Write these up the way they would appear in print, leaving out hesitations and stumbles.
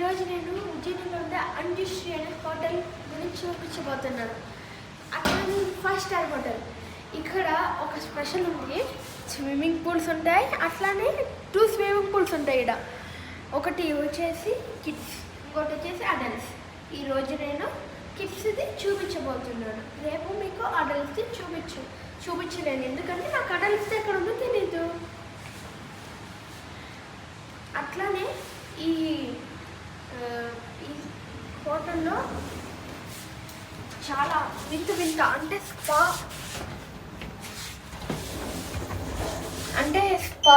ఈరోజు నేను ఉజ్జయినిలో ఉండే అంజుశ్రీ అనే హోటల్ గురించి చూపించబోతున్నాను. అట్లానే 5 స్టార్ హోటల్. ఇక్కడ ఒక స్పెషల్ ఉంది, స్విమ్మింగ్ పూల్స్ ఉంటాయి, అట్లానే 2 స్విమ్మింగ్ పూల్స్ ఉంటాయి. ఇక్కడ ఒకటి వచ్చేసి కిడ్స్, ఇంకోటి వచ్చేసి అడల్ట్స్. ఈరోజు నేను కిడ్స్ది చూపించబోతున్నాను. రేపు మీకు అడల్ట్స్ది చూపించలేను, ఎందుకంటే నాకు అడల్ట్స్ ఎక్కడ ఉందో తెలీదు. అట్లానే ఈ హోటల్లో చాలా వింత అంటే స్పా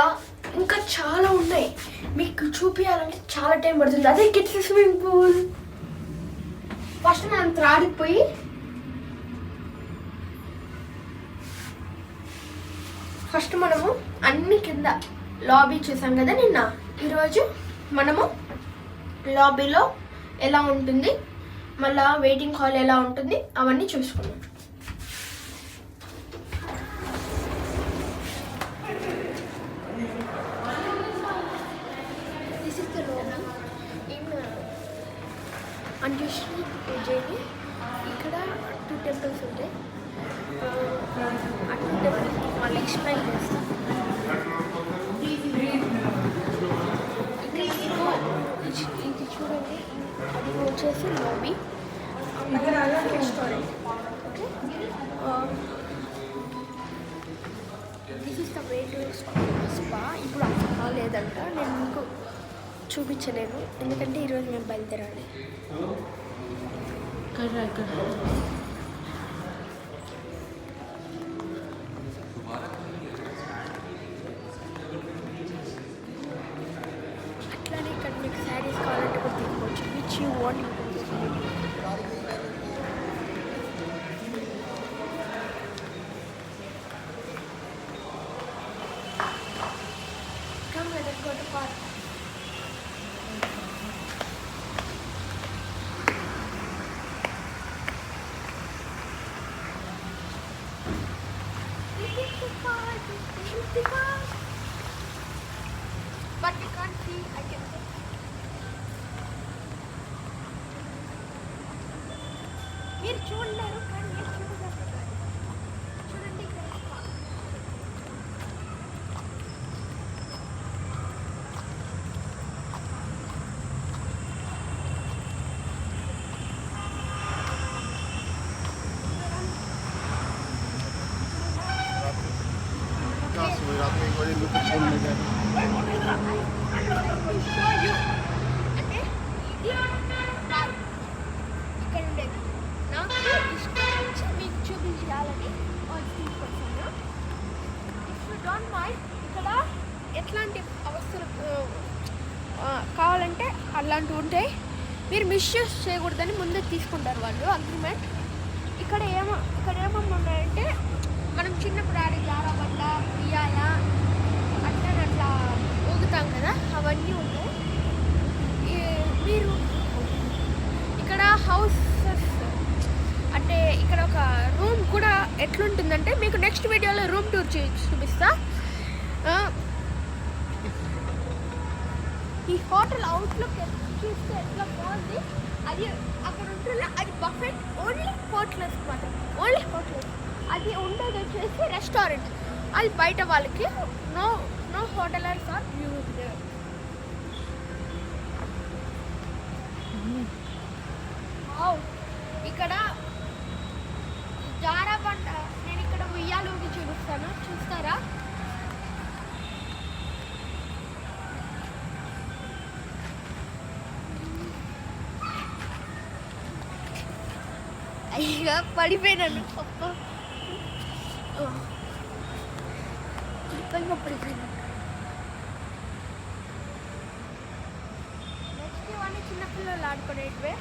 ఇంకా చాలా ఉన్నాయి. మీకు చూపించాలంటే చాలా టైం పడుతుంది. అదే కిడ్స్ స్విమ్మింగ్ పూల్. ఫస్ట్ మనం త్రాడిపోయి మనము అన్ని కింద లాబీ చూసాం కదా నిన్న. ఈరోజు మనము లాబీలో ఎలా ఉంటుంది, మళ్ళా వెయిటింగ్ హాల్ ఎలా ఉంటుంది, అవన్నీ చూసుకున్నాం. This is the lobby in Anjushree Ujjain. ఇక్కడ 2 టెంపుల్స్ ఉంటాయి. ఆ 2 టెంపుల్స్ మళ్ళీ ఎక్స్ప్లెయిన్ చేస్తాం. ఇది చూడండి, అది వచ్చేసి lobby, restaurant. Okay, this is the way to spa. ఇప్పుడు ఆ స్పా లేదంట, నేను మీకు చూపించలేను, ఎందుకంటే ఈరోజు మేము బయలుదేరాలి. అట్లానే ఇక్కడ మీకు శారీస్ కావాలంటే కూడా తీసుకోవచ్చు, which you want. Come, let us go to park. This is the park. This is the park. But you can't see. I can see. మీరు చూడలేరు, కానీ నేను చూడగలుగుతాను. చూడండి, ఇక్కడ ఉండేది నాకు ఇష్టం నుంచి మీకు చూపించాలని తీసుకొచ్చాను. ఇఫ్ యూ డోంట్ మైండ్, ఇక్కడ ఎట్లాంటి అవసరం కావాలంటే అలాంటివి ఉంటాయి. మీరు మిస్యూజ్ చేయకూడదని ముందే తీసుకుంటారు వాళ్ళు అగ్రిమెంట్. ఇక్కడ ఏమేమి ఉన్నాయంటే, మనం చిన్నప్పుడు ఆడే జారాబండ, ఉయ్యాల, అట్లా ఊగుతాం కదా, అవన్నీ ఉన్నాయి. మీరు ఇక్కడ హౌసెస్ అంటే ఇక్కడ ఒక రూమ్ కూడా ఎట్లుంటుందంటే, మీకు నెక్స్ట్ వీడియోలో రూమ్ టూర్ చూపిస్తా. ఈ హోటల్ అవుట్లుక్ చూస్తే ఎట్లా బాగుంది. అది అక్కడ ఉంటుందో అది బఫెట్, ఓన్లీ హోటల్స్ మాత్రం, ఓన్లీ హోటల్స్. అది ఉండేది వచ్చేసి రెస్టారెంట్, అది బయట వాళ్ళకి. No hotelers are used. ఇక్కడ జారాబండ, నేను ఇక్కడ ఉయ్యాలూగి చూపిస్తాను, చూస్తారా? అయ్యా పడిపోయినాను, పడిపోయినాను. నెక్స్ట్ ఇవన్నీ చిన్నపిల్లలు ఆడుకునేటివే.